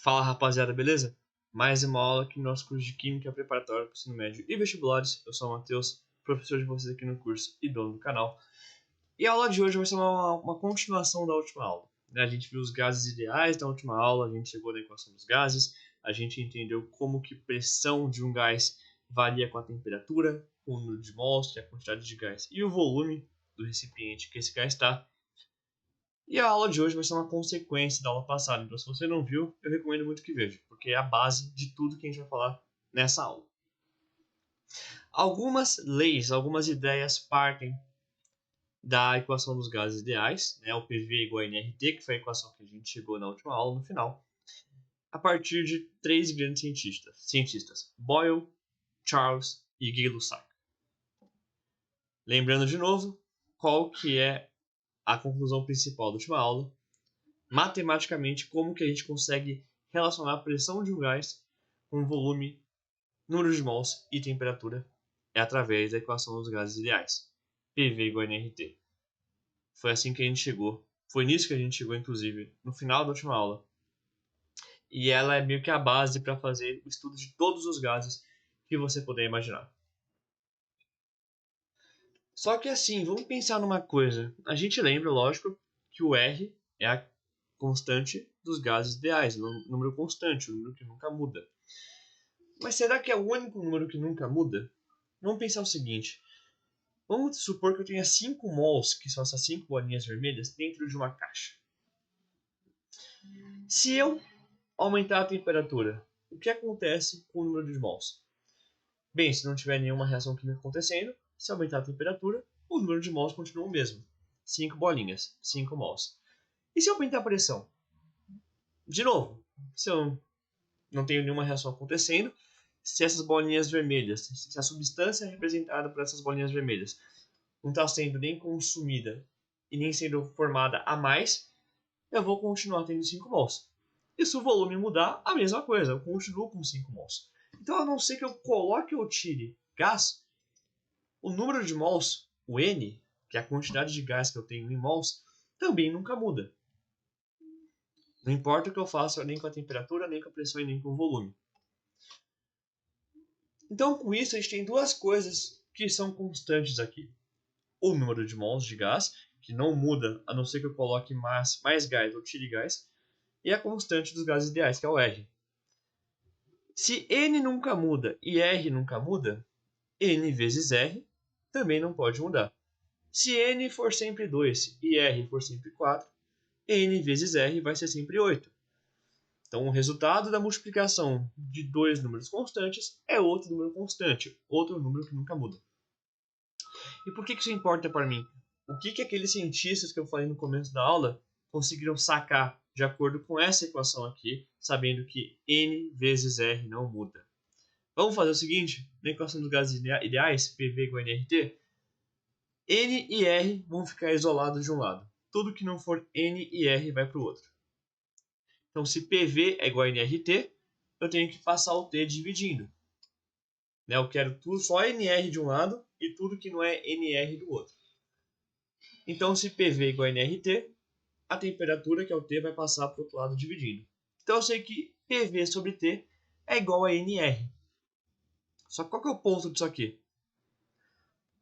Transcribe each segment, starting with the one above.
Fala rapaziada, beleza? Mais uma aula aqui no nosso curso de Química Preparatória para o Ensino Médio e Vestibulares. Eu sou o Matheus, professor de vocês aqui no curso e dono do canal. E a aula de hoje vai ser uma continuação da última aula. A gente viu os gases ideais da última aula, a gente chegou na equação dos gases, a gente entendeu como que pressão de um gás varia com a temperatura, o número de mols, que é a quantidade de gás, e o volume do recipiente que esse gás está. E a aula de hoje vai ser uma consequência da aula passada, então se você não viu, eu recomendo muito que veja, porque é a base de tudo que a gente vai falar nessa aula. Algumas leis, algumas ideias partem da equação dos gases ideais, né, o PV igual a nRT, que foi a equação que a gente chegou na última aula, no final, a partir de três grandes cientistas Boyle, Charles e Gay-Lussac. Lembrando de novo, qual que é a conclusão principal da última aula? Matematicamente, como que a gente consegue relacionar a pressão de um gás com volume, número de mols e temperatura é através da equação dos gases ideais, PV igual a nRT. Foi assim que a gente chegou, foi nisso que a gente chegou, inclusive, no final da última aula. E ela é meio que a base para fazer o estudo de todos os gases que você puder imaginar. Só que assim, vamos pensar numa coisa. A gente lembra, lógico, que o R é a constante dos gases ideais, número constante, o número que nunca muda. Mas será que é o único número que nunca muda? Vamos pensar o seguinte. Vamos supor que eu tenha 5 mols, que são essas 5 bolinhas vermelhas, dentro de uma caixa. Se eu aumentar a temperatura, o que acontece com o número de mols? Bem, se não tiver nenhuma reação química acontecendo, se aumentar a temperatura, o número de mols continua o mesmo. 5 bolinhas, 5 mols. E se eu aumentar a pressão? De novo, se eu não tenho nenhuma reação acontecendo, se essas bolinhas vermelhas, se a substância representada por essas bolinhas vermelhas não está sendo nem consumida e nem sendo formada a mais, eu vou continuar tendo 5 mols. E se o volume mudar, a mesma coisa, eu continuo com 5 mols. Então, a não ser que eu coloque ou tire gás, o número de mols, o N, que é a quantidade de gás que eu tenho em mols, também nunca muda. Não importa o que eu faça, nem com a temperatura, nem com a pressão e nem com o volume. Então, com isso, a gente tem duas coisas que são constantes aqui. O número de mols de gás, que não muda a não ser que eu coloque mais gás ou tire gás, e a constante dos gases ideais, que é o R. Se N nunca muda e R nunca muda, N vezes R também não pode mudar. Se N for sempre 2 e R for sempre 4, N vezes R vai ser sempre 8. Então, o resultado da multiplicação de dois números constantes é outro número constante, outro número que nunca muda. E por que isso importa para mim? O que aqueles cientistas que eu falei no começo da aula conseguiram sacar de acordo com essa equação aqui, sabendo que N vezes R não muda? Vamos fazer o seguinte, na equação dos gases ideais, PV igual a nRT, N e R vão ficar isolados de um lado. Tudo que não for N e R vai para o outro. Então, se PV é igual a nRT, eu tenho que passar o T dividindo. Eu quero tudo só NR de um lado e tudo que não é NR do outro. Então, se PV é igual a nRT, a temperatura, que é o T, vai passar para o outro lado dividindo. Então, eu sei que PV sobre T é igual a NR. Só que qual que é o ponto disso aqui?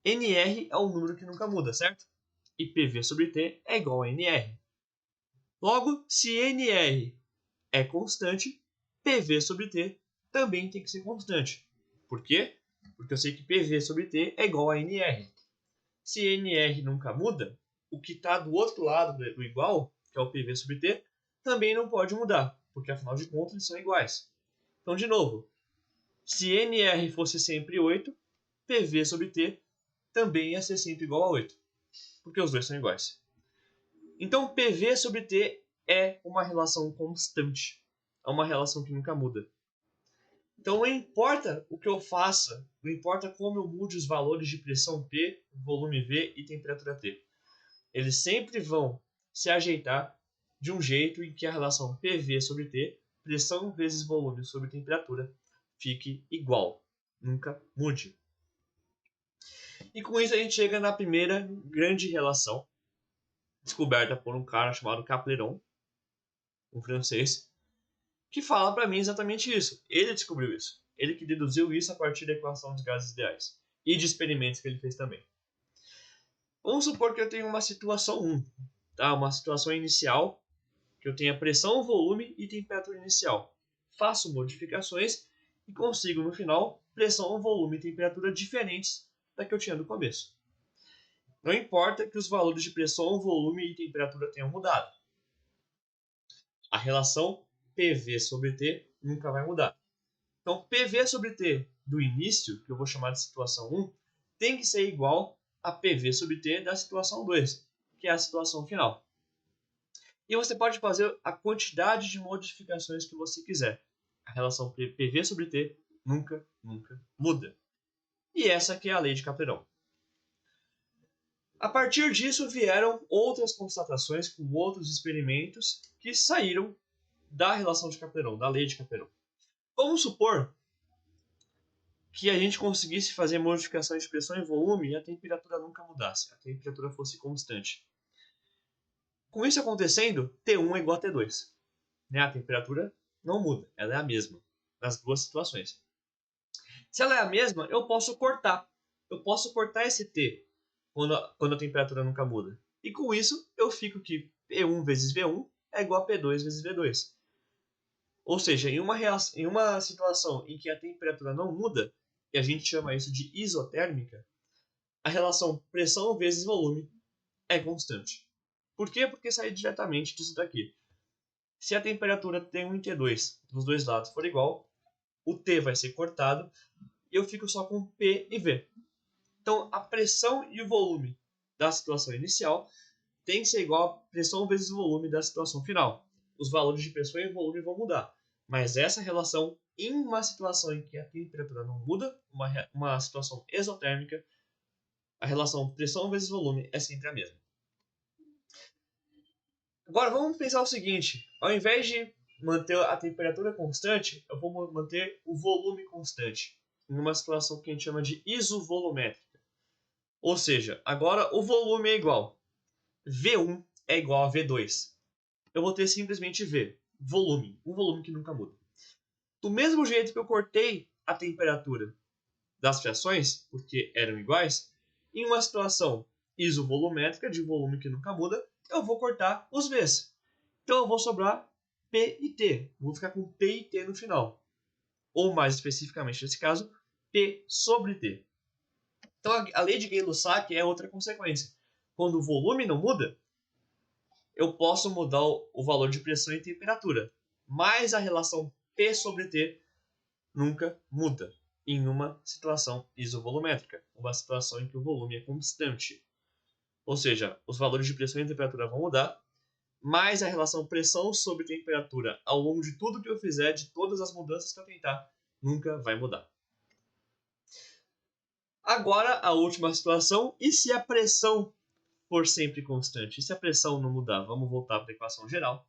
NR é um número que nunca muda, certo? E PV sobre T é igual a NR. Logo, se NR é constante, PV sobre T também tem que ser constante. Por quê? Porque eu sei que PV sobre T é igual a NR. Se NR nunca muda, o que está do outro lado do igual, que é o PV sobre T, também não pode mudar, porque afinal de contas eles são iguais. Então, de novo, se NR fosse sempre 8, PV sobre T também ia ser sempre igual a 8, porque os dois são iguais. Então, PV sobre T é uma relação constante, é uma relação que nunca muda. Então, não importa o que eu faça, não importa como eu mude os valores de pressão P, volume V e temperatura T. Eles sempre vão se ajeitar de um jeito em que a relação PV sobre T, pressão vezes volume sobre temperatura, fique igual. Nunca mude. E com isso a gente chega na primeira grande relação, descoberta por um cara chamado Capleron, um francês, que fala para mim exatamente isso. Ele descobriu isso. Ele que deduziu isso a partir da equação dos gases ideais. E de experimentos que ele fez também. Vamos supor que eu tenho uma situação 1. Tá? Uma situação inicial, que eu tenha pressão, volume e temperatura inicial. Faço modificações e consigo, no final, pressão, volume e temperatura diferentes da que eu tinha no começo. Não importa que os valores de pressão, volume e temperatura tenham mudado. A relação PV sobre T nunca vai mudar. Então, PV sobre T do início, que eu vou chamar de situação 1, tem que ser igual a PV sobre T da situação 2, que é a situação final. E você pode fazer a quantidade de modificações que você quiser. A relação PV sobre T nunca muda. E essa que é a lei de Caplerón. A partir disso vieram outras constatações com outros experimentos que saíram da relação de Caplerón, da lei de Caplerón. Vamos supor que a gente conseguisse fazer modificações de pressão e volume e a temperatura nunca mudasse, a temperatura fosse constante. Com isso acontecendo, T1 é igual a T2. A temperatura não muda, ela é a mesma nas duas situações. Se ela é a mesma, eu posso cortar. Eu posso cortar esse T quando a temperatura nunca muda. E com isso, eu fico que P1 vezes V1 é igual a P2 vezes V2. Ou seja, em uma situação em que a temperatura não muda, e a gente chama isso de isotérmica, a relação pressão vezes volume é constante. Por quê? Porque sai diretamente disso daqui. Se a temperatura T1 e T2 dos dois lados for igual, o T vai ser cortado e eu fico só com P e V. Então, a pressão e o volume da situação inicial tem que ser igual a pressão vezes o volume da situação final. Os valores de pressão e volume vão mudar, mas essa relação, em uma situação em que a temperatura não muda, uma situação exotérmica, a relação pressão vezes volume é sempre a mesma. Agora vamos pensar o seguinte, ao invés de manter a temperatura constante, eu vou manter o volume constante, em uma situação que a gente chama de isovolumétrica. Ou seja, agora o volume é igual. V1 é igual a V2. Eu vou ter simplesmente V, volume, um volume que nunca muda. Do mesmo jeito que eu cortei a temperatura das frações, porque eram iguais, em uma situação isovolumétrica, de volume que nunca muda, eu vou cortar os V's. Então eu vou sobrar P e T. Vou ficar com P e T no final. Ou mais especificamente nesse caso, P sobre T. Então a lei de Gay-Lussac é outra consequência. Quando o volume não muda, eu posso mudar o valor de pressão e temperatura. Mas a relação P sobre T nunca muda em uma situação isovolumétrica, uma situação em que o volume é constante. Ou seja, os valores de pressão e temperatura vão mudar, mas a relação pressão sobre temperatura ao longo de tudo que eu fizer, de todas as mudanças que eu tentar, nunca vai mudar. Agora, a última situação, e se a pressão for sempre constante? E se a pressão não mudar? Vamos voltar para a equação geral.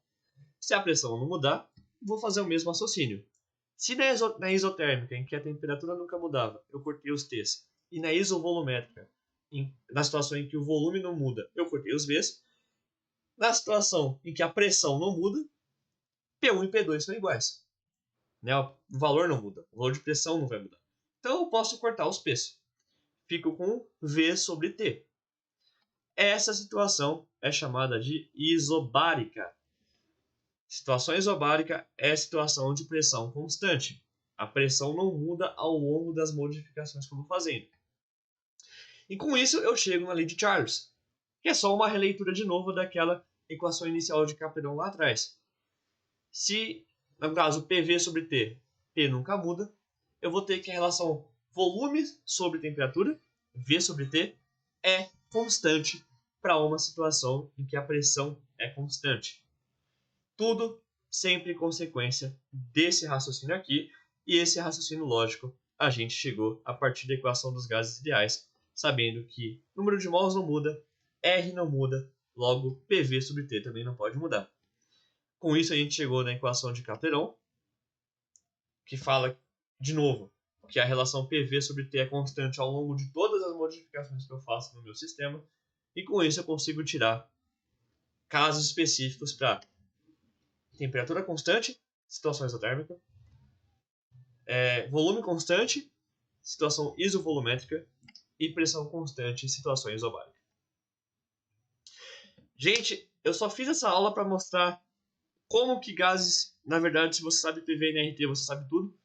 Se a pressão não mudar, vou fazer o mesmo raciocínio. Se na isotérmica, em que a temperatura nunca mudava, eu cortei os T's, e na isovolumétrica, na situação em que o volume não muda, eu cortei os V's, na situação em que a pressão não muda, P1 e P2 são iguais. Né? O valor não muda, o valor de pressão não vai mudar. Então eu posso cortar os P's. Fico com V sobre T. Essa situação é chamada de isobárica. Situação isobárica é a situação de pressão constante. A pressão não muda ao longo das modificações que eu vou fazendo. E com isso eu chego na lei de Charles, que é só uma releitura de novo daquela equação inicial de Caplerón lá atrás. Se, no caso, PV sobre T, P nunca muda, eu vou ter que a relação volume sobre temperatura, V sobre T, é constante para uma situação em que a pressão é constante. Tudo sempre consequência desse raciocínio aqui, e esse raciocínio lógico a gente chegou a partir da equação dos gases ideais, sabendo que o número de mols não muda, R não muda, logo PV sobre T também não pode mudar. Com isso a gente chegou na equação de Caplerón, que fala, de novo, que a relação PV sobre T é constante ao longo de todas as modificações que eu faço no meu sistema, e com isso eu consigo tirar casos específicos para temperatura constante situação isotérmica. Volume constante, situação isovolumétrica. E pressão constante, situação isobárica. Gente, eu só fiz essa aula para mostrar como que gases, na verdade, se você sabe PV e NRT, você sabe tudo.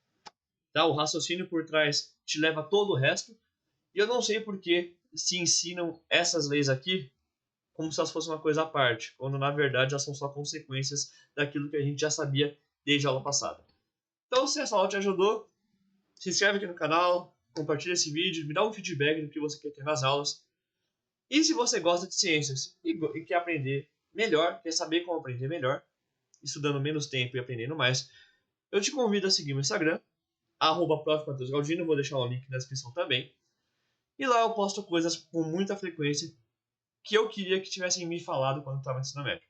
Tá? O raciocínio por trás te leva a todo o resto. E eu não sei por que se ensinam essas leis aqui como se elas fossem uma coisa à parte, quando na verdade elas são só consequências daquilo que a gente já sabia desde a aula passada. Então, se essa aula te ajudou, se inscreve aqui no canal, compartilha esse vídeo, me dá um feedback do que você quer ter nas aulas. E se você gosta de ciências e quer aprender melhor, quer saber como aprender melhor, estudando menos tempo e aprendendo mais, eu te convido a seguir o Instagram, @prof.matheusgaldino, vou deixar o link na descrição também. E lá eu posto coisas com muita frequência que eu queria que tivessem me falado quando estava no ensino médio.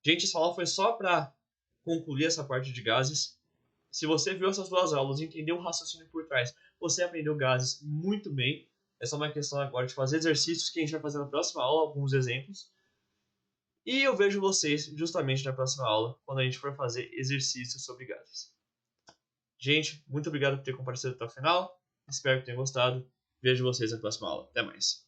Gente, essa aula foi só para concluir essa parte de gases. Se você viu essas duas aulas e entendeu o raciocínio por trás, você aprendeu gases muito bem. É só uma questão agora de fazer exercícios que a gente vai fazer na próxima aula, alguns exemplos. E eu vejo vocês justamente na próxima aula, quando a gente for fazer exercícios sobre gases. Gente, muito obrigado por ter comparecido até o final. Espero que tenham gostado. Vejo vocês na próxima aula. Até mais.